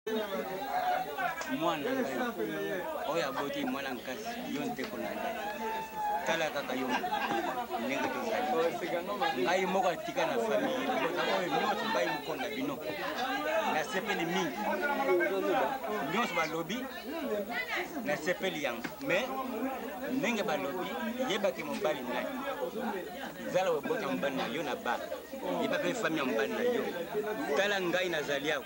Mwana oya boti mwana nkasi yonte kunanda tala kaka yo nenga tozali ai moko atika na famille oyo nyonso ngai mokonda bino na sepeli mingi nyonso balobi na sepeli yango mais ndenge balobi yebaki mobali na yo zala oboti ya mobali na yo na ba yeba mpe famille ya mobali na yo tala ngai nazali awa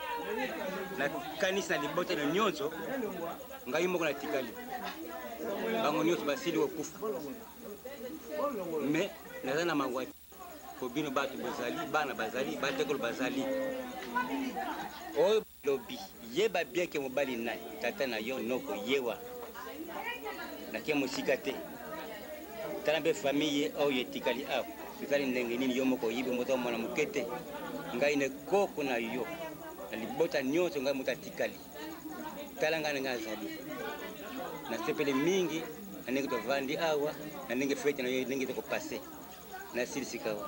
na kanisa na libota na nyonso ngai moko na tikali bango nyonso basili okufa mais naza na mangwati po bino bato bazali bana bazali batekolo bazali oyo lobi yeba bien ke mobali na tata na yo noko yewa nake mosika te tala mpe famille oyo etikali awa ezali ndenge nini yo moko oyibi moto mwana moke te ngai ne koko na yo na libota nyonso ngai moto atikali tala ngai ngai azali na sepele mingi na ndenge tovandi awa na ndenge fete na yo ndenge tokopase na silisika awa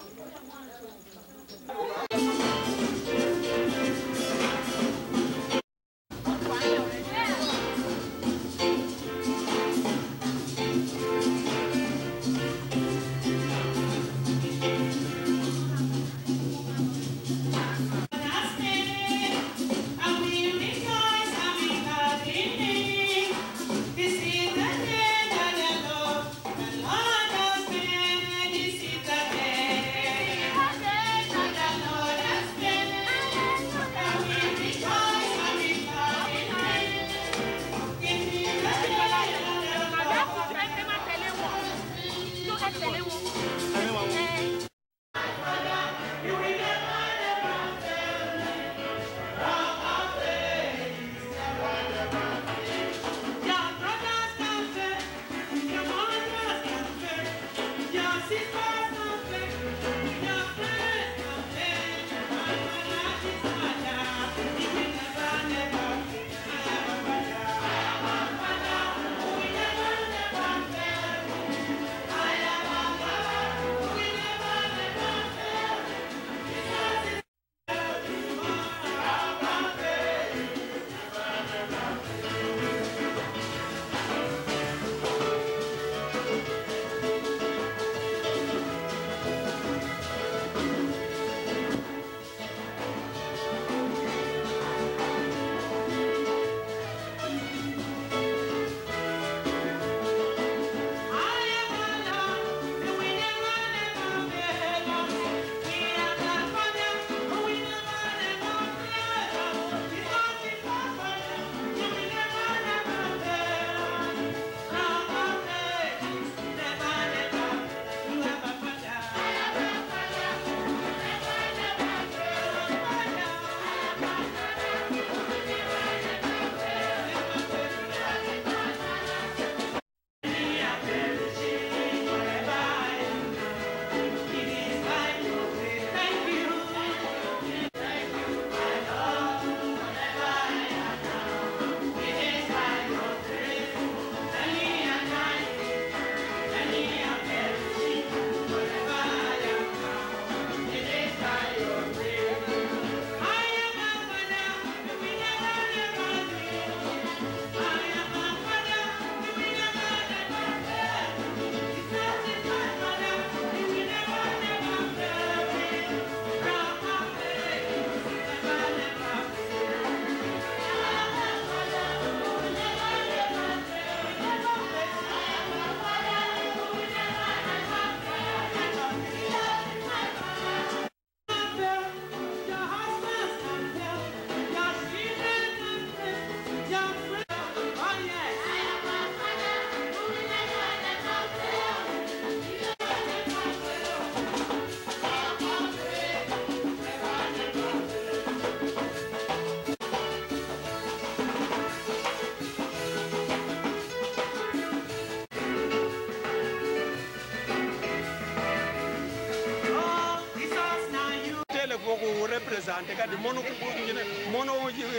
represente kadi mono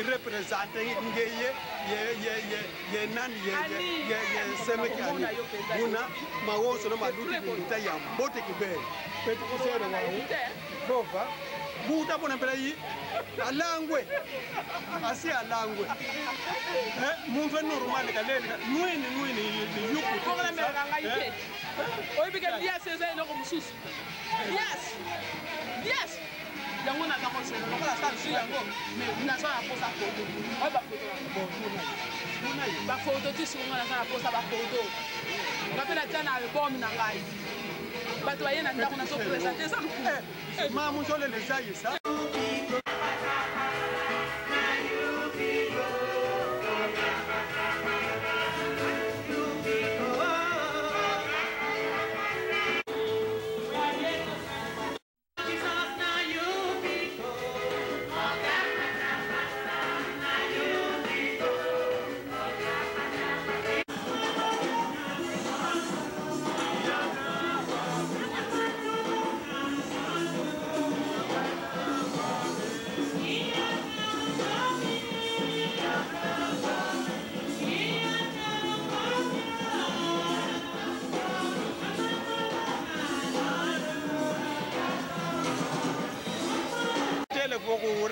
represente ye nani ye semekani buna mawoso no maduti kunta ya bote kibere petu kusere wawo bova buta pona pelayi alangwe asi alangwe mon fait normal kalela nuini yuku ko la mera nga ite oyi bika dia seza ino ko mususu yes yango na ko selo ko la sala su yango me na so na posa ko do oyi ba ko do ba photo ti su ngana sana posa ba photo ngapela tana album na ngai bato ayena ndako na so presenter ça ma mon jole les aïe ça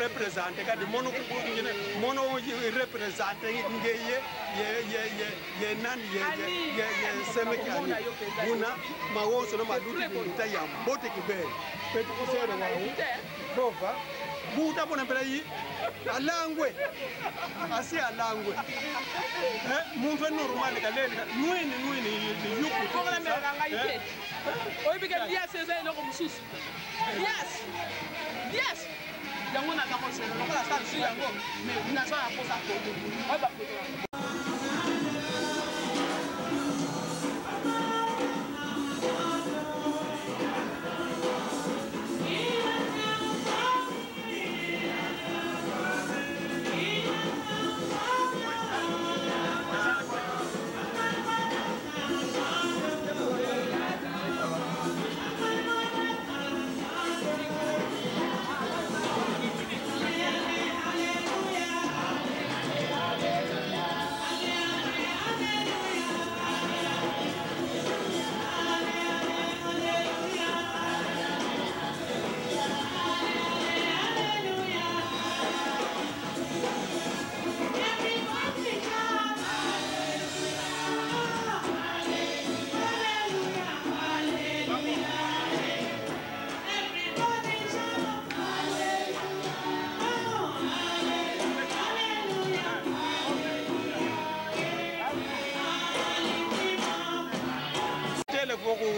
représenter quand mono représenter ye nan ye semekani buna mawoso no maduti binta ya bote kibere petu kusere wao bova buta pona pelayi alangwe asi alangwe mon fait normal kalela nuini yuku ko la mera nga ite oyi bika dia seza ino ko mususu yes yango na ko selo ko la sala su yango me na so na posa ko do oyi ba ko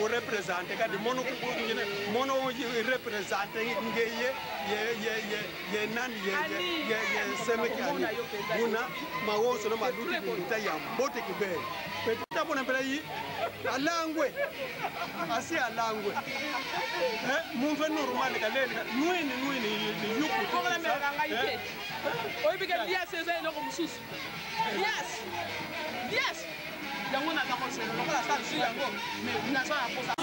représenter quand mono représenter ye nan ye semekani buna mawoso no maduti binta ya bote kibere petu tapona pelayi alangwe asi alangwe mon fait normal kalela nuini yuku ko la mera nga ite oyi bika dia seza ino ko mususu yes yango na ko selo ko la sala su yango me na so na posa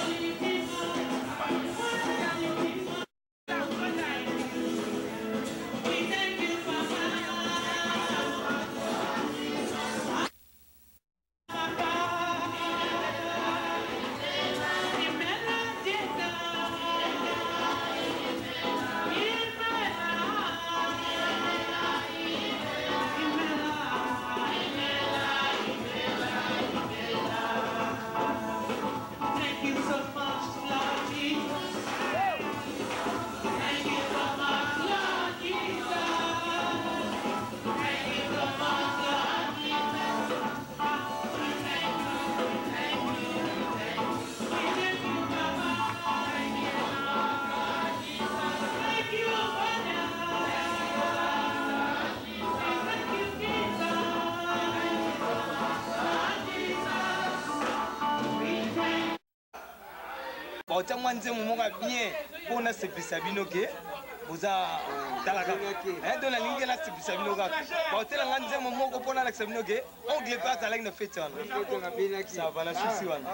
Autant moi nzemu monga bien pour na sepisa binoke boza talaka donc la lingue na sepisa binoka autant la nzemu moko pour na la sepisa binoke on glisse pas à la fête ça va la souci wana